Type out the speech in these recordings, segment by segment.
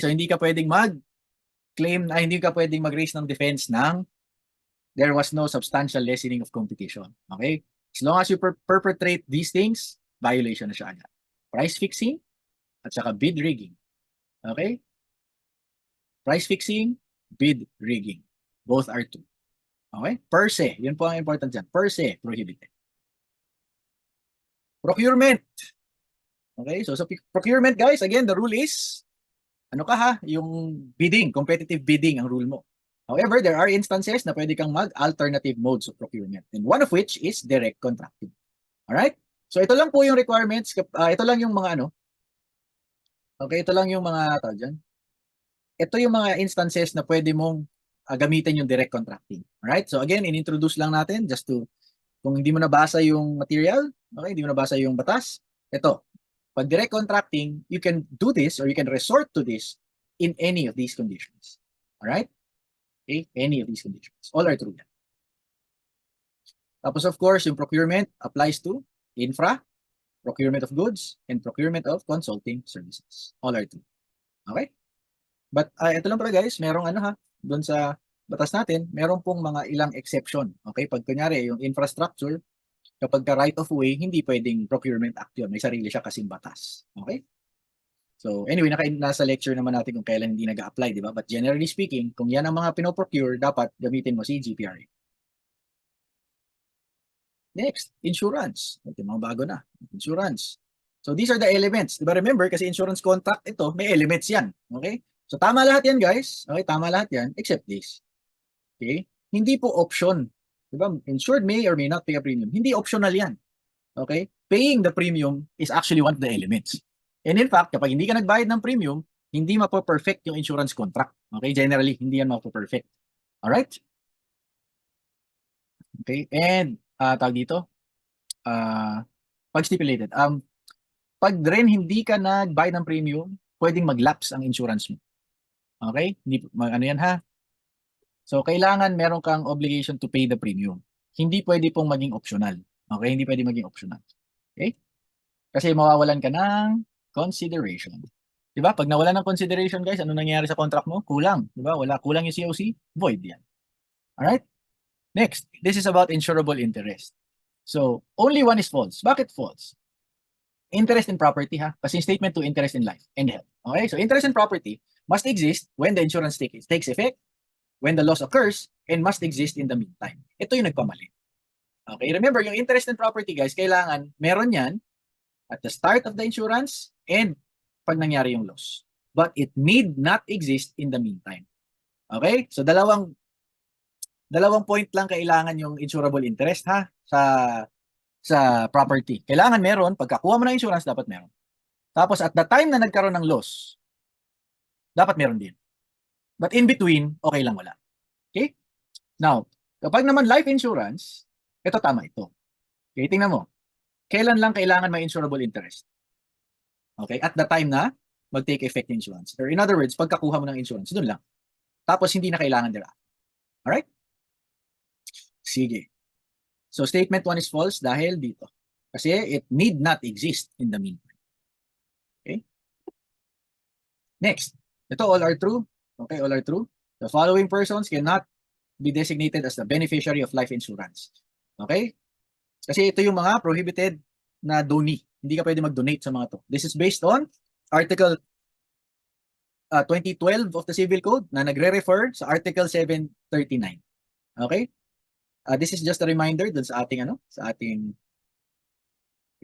So hindi ka pwedeng mag-claim na hindi ka pwedeng mag-raise ng defense ng there was no substantial lessening of competition. Okay? As long as you perpetrate these things, violation na siya agad. Price fixing at saka bid rigging. Okay? Price fixing, bid rigging. Both are true. Okay? Per se. Yun po ang important dyan. Per se, prohibited. Procurement. Okay? So sa procurement, guys, again, the rule is, ano ka ha? Yung bidding, competitive bidding ang rule mo. However, there are instances na pwede kang mag-alternative modes of procurement. And one of which is direct contracting. Alright? So ito lang po yung requirements. Ito lang yung mga ano. Okay, ito lang yung mga tawag dyan. Ito yung mga instances na pwede mong gamitin yung direct contracting. Alright? So again, in-introduce lang natin just to, kung hindi mo nabasa yung material, okay, hindi mo nabasa yung batas, ito. Pag direct contracting, you can do this or you can resort to this in any of these conditions. Alright? Okay, any of these conditions. All are true. Tapos of course, yung procurement applies to infra, procurement of goods, and procurement of consulting services. All are true. Okay? But ito lang pala guys, merong ano ha, doon sa batas natin, meron pong mga ilang exception. Okay? Pag kunyari, yung infrastructure, kapag ka right of way, hindi pwedeng procurement act yun. May sarili siya kasing batas. Okay? So anyway, nasa lecture naman natin kung kailan hindi nag-a-apply, di ba? But generally speaking, kung yan ang mga pinoprocure, dapat gamitin mo si GPRA. Next, insurance. Ito mga bago na. Insurance. So these are the elements. Diba remember, kasi insurance contract ito, may elements yan. Okay? So tama lahat yan guys. Okay, tama lahat yan except this. Okay? Hindi po option. Diba? Insured may or may not pay a premium. Hindi optional yan. Okay? Paying the premium is actually one of the elements. And in fact, kapag hindi ka nagbayad ng premium, hindi mapo-perfect yung insurance contract. Okay? Generally, hindi yan mapo-perfect. Alright? Okay? And, tawag dito, pag stipulated, pag rin hindi ka nagbayad ng premium, pwedeng mag-lapse ang insurance mo. Okay? Hindi, ano yan ha? So, kailangan meron kang obligation to pay the premium. Hindi pwede pong maging optional. Okay? Hindi pwede maging optional. Okay? Kasi mawawalan ka ng consideration. Diba? Pag nawala ng consideration, guys, ano nangyayari sa contract mo? Kulang. Diba? Wala. Kulang yung COC, void yan. Alright? Next, this is about insurable interest. So, only one is false. Bakit false? Interest in property, ha? Kasi statement to interest in life and health. Okay? So, interest in property must exist when the insurance takes effect, when the loss occurs, and must exist in the meantime. Ito yung nagpamali. Okay? Remember, yung interest in property, guys, kailangan meron yan at the start of the insurance and pag nangyari yung loss. But it need not exist in the meantime. Okay? So, dalawang point lang kailangan yung insurable interest, ha? Sa property. Kailangan meron. Pagkakuha mo ng insurance, dapat meron. Tapos, at the time na nagkaroon ng loss, dapat meron din. But in between, okay lang wala. Okay? Now, kapag naman life insurance, ito tama ito. Okay, tingnan mo. Kailan lang kailangan may insurable interest? Okay, at the time na mag-take effect insurance. Or in other words, pagkakuha mo ng insurance, doon lang. Tapos hindi na kailangan nila. Alright? Sige. So statement 1 is false dahil dito. Kasi it need not exist in the meantime. Okay? Next. Ito all are true. Okay, all are true. The following persons cannot be designated as the beneficiary of life insurance. Okay? Kasi ito yung mga prohibited na donee. Hindi ka pwede mag-donate sa mga to. This is based on Article 2012 of the Civil Code na nagre-refer sa Article 739. Okay? This is just a reminder dun sa ating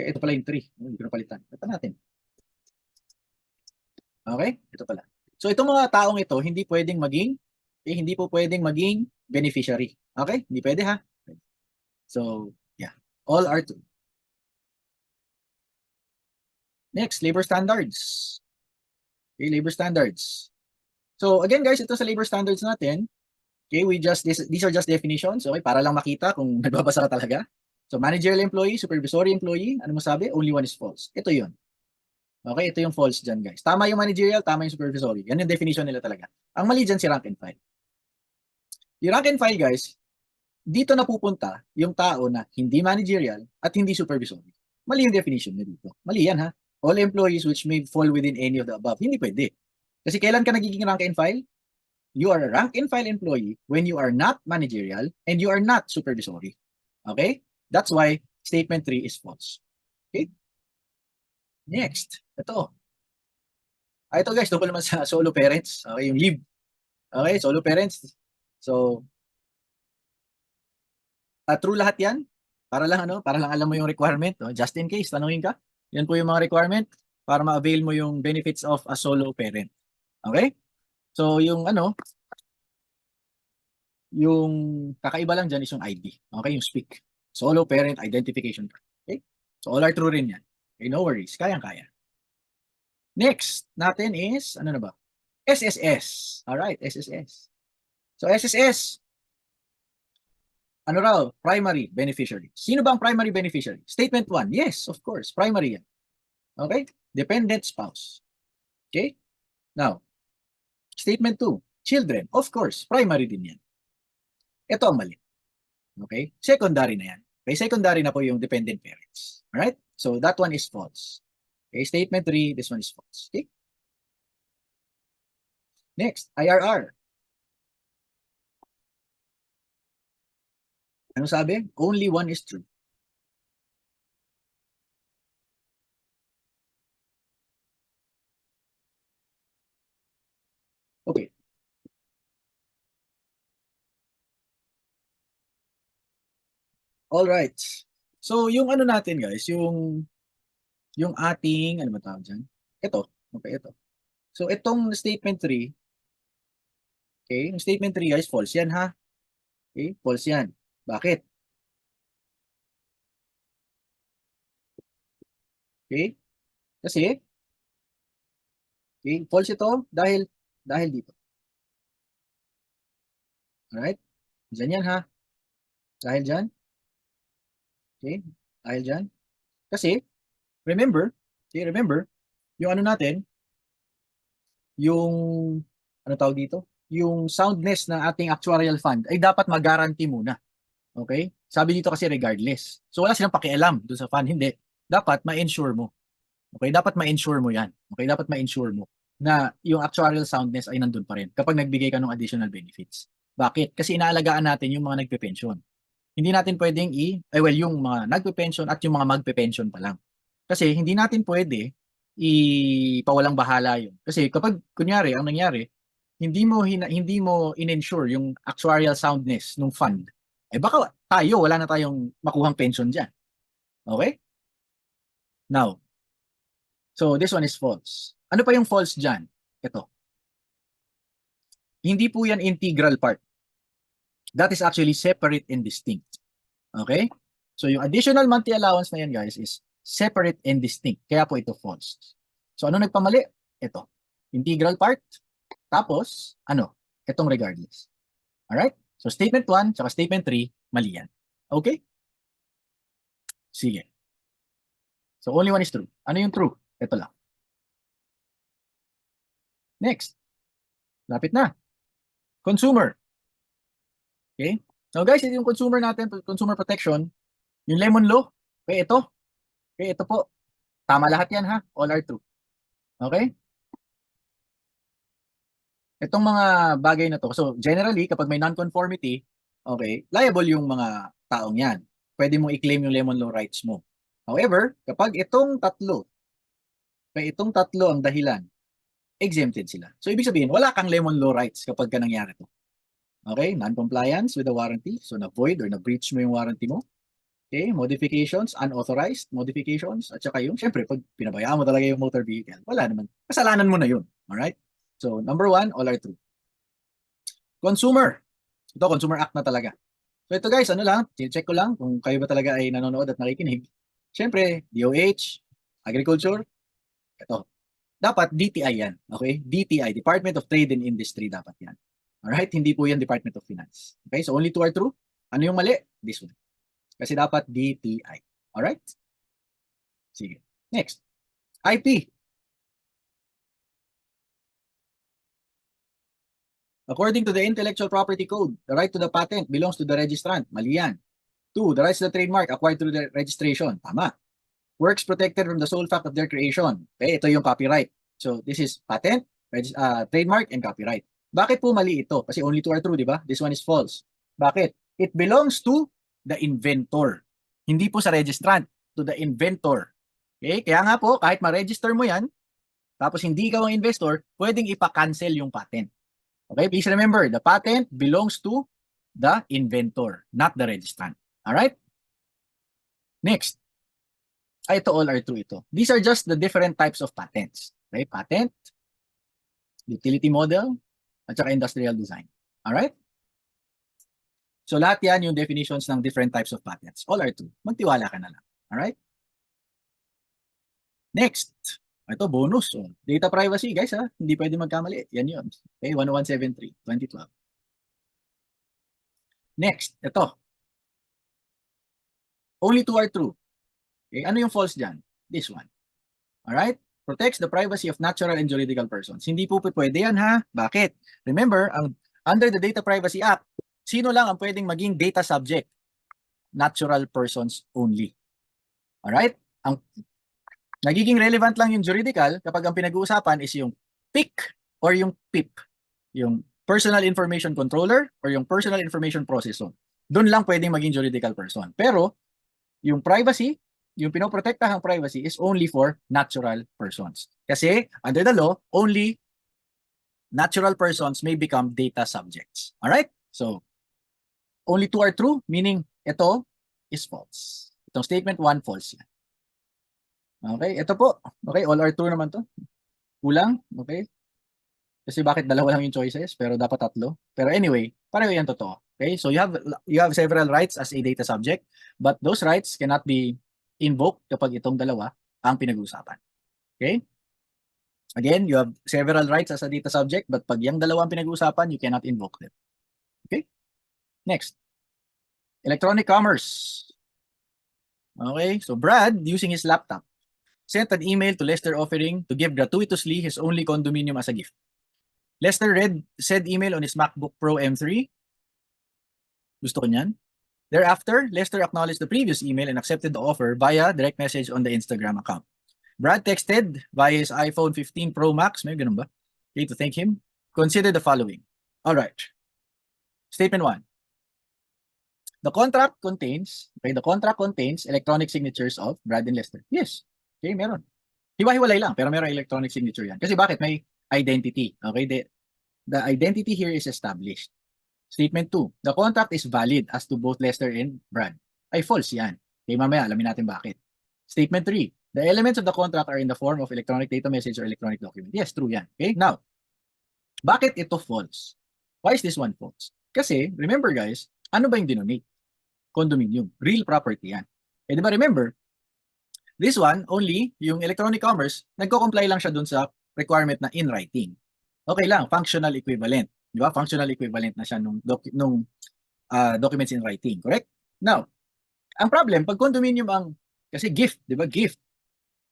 ito pala yung 3. Hindi ko napalitan. Ito natin. Okay? Ito pala. So itong mga taong ito, hindi po pwedeng maging beneficiary. Okay? Hindi pwede ha? So, yeah. All are true. Next, labor standards. Okay, labor standards. So again guys, ito sa labor standards natin, okay, these are just definitions, okay, para lang makita kung nagbabasa ka talaga. So managerial employee, supervisory employee, ano mo sabi? Only one is false. Ito yun. Okay, ito yung false dyan guys. Tama yung managerial, tama yung supervisory. Yan yung definition nila talaga. Ang mali dyan si rank and file. Yung rank and file guys, dito napupunta yung tao na hindi managerial at hindi supervisory. Mali yung definition niya dito. Mali yan ha. All employees which may fall within any of the above. Hindi pwede. Kasi kailan ka nagiging rank and file? You are a rank and file employee when you are not managerial and you are not supervisory. Okay? That's why statement 3 is false. Okay? Next. Ito. Ito guys, tungkol naman sa solo parents. Okay, yung leave. Okay, solo parents. So, true lahat yan. Para lang alam mo yung requirement. Just in case, tanungin ka. Yan po yung mga requirement para ma-avail mo yung benefits of a solo parent. Okay? So, yung kakaiba lang dyan is yung ID. Okay, yung SPIC. Solo Parent Identification. Okay? So, all are true rin yan. Okay, no worries. Kayang-kaya. Next natin is, ano na ba? SSS. Alright, SSS. So, SSS, ano raw? Primary beneficiary. Sino ba ang primary beneficiary? Statement 1. Yes, of course. Primary yan. Okay? Dependent spouse. Okay? Now, statement 2. Children. Of course, primary din yan. Ito ang mali. Okay? Secondary na yan. Okay? Secondary na po yung dependent parents. Alright? So, that one is false. Okay? Statement 3, this one is false. Okay? Next, IRR. Ano sabi? Only one is true. Okay. All right. So, yung ano natin guys, yung ating, ano ba tawag dyan? Ito. Okay, ito. So, itong statement 3, okay, yung statement 3 guys, false yan ha. Okay, false yan. Bakit? Okay? Kasi, okay, false ito dahil dito. Alright? Diyan yan ha. Dahil dyan. Okay? Dahil dyan. Kasi, remember, yung ano natin, yung, ano tawag dito? Yung soundness ng ating actuarial fund ay dapat mag-guarantee muna. Okay? Sabi dito kasi regardless. So wala silang pakialam doon sa fund. Hindi. Dapat ma-ensure mo. Okay? Dapat ma-ensure mo yan. Okay? Dapat ma-ensure mo na yung actuarial soundness ay nandun pa rin kapag nagbigay ka ng additional benefits. Bakit? Kasi inaalagaan natin yung mga nagpe-pension. Hindi natin pwedeng yung mga nagpe-pension at yung mga magpe-pension pa lang. Kasi hindi natin pwede ipawalang bahala yun. Kasi kapag kunyari ang nangyari, hindi mo in-ensure yung actuarial soundness ng fund, baka wala na tayong makuhang pension diyan. Okay? Now, so this one is false. Ano pa yung false diyan? Ito. Hindi po yan integral part. That is actually separate and distinct. Okay? So yung additional monthly allowance na yan guys is separate and distinct. Kaya po ito false. So ano nagpamali? Ito. Integral part. Tapos, itong regardless. Alright? So statement 1 saka statement 3, mali yan. Okay? Sige. So only one is true. Ano yung true? Ito lang. Next. Lapit na. Consumer. Okay? So guys, ito yung consumer natin, consumer protection. Yung lemon law. Okay, ito. Okay, ito po. Tama lahat yan ha. All are true. Okay? Itong mga bagay na to. So generally, kapag may non-conformity, okay, liable yung mga taong yan. Pwede mong i-claim yung lemon law rights mo. However, kapag itong tatlo ang dahilan, exempted sila. So ibig sabihin, wala kang lemon law rights kapag ka nangyari to. Okay, non-compliance with the warranty. So na-void or na-breach mo yung warranty mo. Okay, modifications, unauthorized modifications, at saka yung, syempre, pag pinabayaan mo talaga yung motor vehicle, wala naman. Kasalanan mo na yun. Alright? So, number 1, all are true. Consumer. Ito, Consumer Act na talaga. So, ito guys, check ko lang kung kayo ba talaga ay nanonood at nakikinig. Syempre, DOH, Agriculture, ito. Dapat DTI yan. Okay? DTI, Department of Trade and Industry dapat yan. Alright? Hindi po yan Department of Finance. Okay? So, only 2 are true. Ano yung mali? This one. Kasi dapat DTI. Alright? Sige. Next. IP. According to the Intellectual Property Code, the right to the patent belongs to the registrant. Mali yan. 2. The rights to the trademark acquired through the registration. Tama. Works protected from the sole fact of their creation. Okay, ito yung copyright. So, this is patent, trademark and copyright. Bakit po mali ito? Kasi only two are true, di ba? This one is false. Bakit? It belongs to the inventor. Hindi po sa registrant, to the inventor. Okay? Kaya nga po, kahit ma-register mo yan, tapos hindi ikaw ang investor, pwedeng ipa-cancel yung patent. Okay? Please remember, the patent belongs to the inventor, not the registrant. Alright? Next. Ito all are true ito. These are just the different types of patents. Okay? Patent, utility model, at saka industrial design. Alright? So lahat yan yung definitions ng different types of patents. All are true. Magtiwala ka na lang. Alright? Next. Ito, bonus. Oh. Data privacy, guys, ha? Hindi pwede magkamali. Yan yun. Okay, 10173, 2012. Next, ito. Only two are true. Okay, ano yung false dyan? This one. Alright? Protects the privacy of natural and juridical persons. Hindi po pwede yan, ha? Bakit? Remember, under the Data Privacy Act, sino lang ang pwedeng maging data subject? Natural persons only. Alright? Ang nagiging relevant lang yung juridical kapag ang pinag-uusapan is yung PIC or yung PIP. Yung Personal Information Controller or yung Personal Information Processor. Doon lang pwedeng maging juridical person. Pero, yung privacy, yung pinoprotektahang privacy is only for natural persons. Kasi, under the law, only natural persons may become data subjects. Alright? So, only two are true, meaning ito is false. Itong statement 1, false yan. Okay, ito po. Okay, all are true naman to. Kulang, okay? Kasi bakit dalawa lang yung choices, pero dapat tatlo. Pero anyway, pareho yan totoo. Okay, so you have several rights as a data subject, but those rights cannot be invoked kapag itong dalawa ang pinag-uusapan. Okay? Again, you have several rights as a data subject, but pag yung dalawa ang pinag-uusapan, you cannot invoke them. Okay? Next. Electronic commerce. Okay, so Brad, using his laptop, sent an email to Lester offering to give gratuitously his only condominium as a gift. Lester read said email on his MacBook Pro M3. Gusto ko niyan. Thereafter, Lester acknowledged the previous email and accepted the offer via direct message on the Instagram account. Brad texted via his iPhone 15 Pro Max, may ganun ba? Okay, to thank him. Consider the following. All right. Statement 1. The contract contains electronic signatures of Brad and Lester. Yes. Okay, meron. Hiwa-hiwalay lang, pero meron electronic signature yan. Kasi bakit? May identity. Okay, the identity here is established. Statement 2, the contract is valid as to both Lester and Brad. Ay, false yan. Okay, mamaya, alamin natin bakit. Statement 3, the elements of the contract are in the form of electronic data message or electronic document. Yes, true yan. Okay, now, bakit ito false? Why is this one false? Kasi, remember guys, ano ba yung denominate? Condominium. Real property yan. Eh, di ba remember, this one, only, yung electronic commerce, nagko-comply lang siya dun sa requirement na in writing. Okay lang, functional equivalent. Di ba? Functional equivalent na siya nung documents in writing. Correct? Now, ang problem, pag condominium ang, kasi gift, di ba? Gift.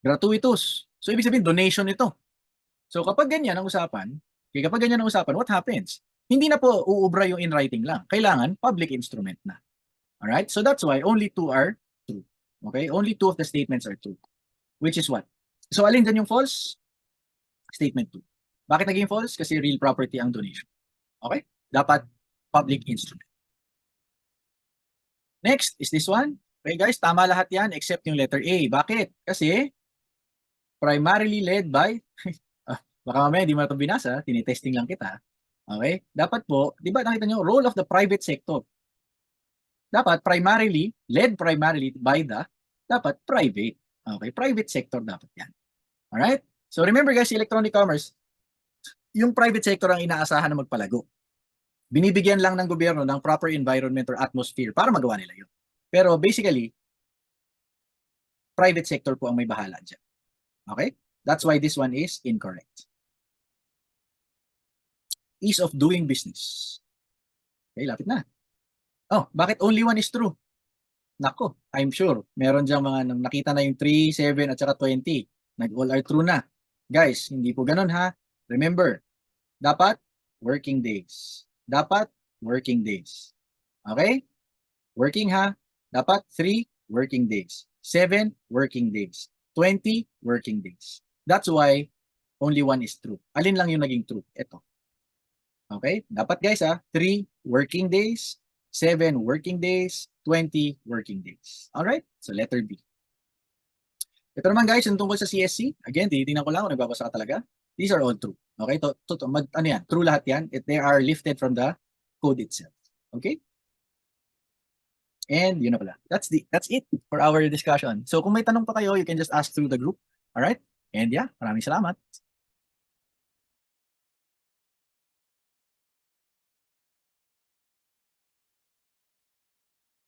Gratuitous. So, ibig sabihin, donation ito. So, kapag ganyan ang usapan, what happens? Hindi na po uubra yung in writing lang. Kailangan public instrument na. Alright? So, that's why only two are true. Okay? Only two of the statements are true. Which is what? So, alin dyan yung false? Statement 2. Bakit naging false? Kasi real property ang donation. Okay? Dapat public instrument. Next is this one. Okay guys, tama lahat yan except yung letter A. Bakit? Kasi primarily led by, baka mamaya di mo na ito binasa, tinitesting lang kita. Okay? Dapat po, di ba nakita nyo, role of the private sector. Dapat led primarily by the, dapat private. Okay? Private sector dapat yan. Alright? So remember guys, electronic commerce, yung private sector ang inaasahan na magpalago. Binibigyan lang ng gobyerno ng proper environment or atmosphere para magawa nila yun. Pero basically, private sector po ang may bahala dyan. Okay? That's why this one is incorrect. Ease of doing business. Okay, lapit na. Oh, bakit only one is true? Nako, I'm sure. Meron dyan mga nakita na yung 3, 7, at saka 20. Nag-all are true na. Guys, hindi po ganun ha. Remember, dapat working days. Dapat working days. Okay? Working ha. Dapat 3 working days. 7 working days. 20 working days. That's why only one is true. Alin lang yung naging true? Ito. Okay? Dapat guys 3 working days, 7 working days, 20 working days. Alright? So letter B. Ito naman guys, yung tungkol sa CSC. Again, tinitingnan ko lang kung nagbabasa ka talaga. These are all true. Okay? Ano yan? True lahat yan. They are lifted from the code itself. Okay? And yun na pala. That's it for our discussion. So kung may tanong pa kayo, you can just ask through the group. Alright? And yeah, maraming salamat.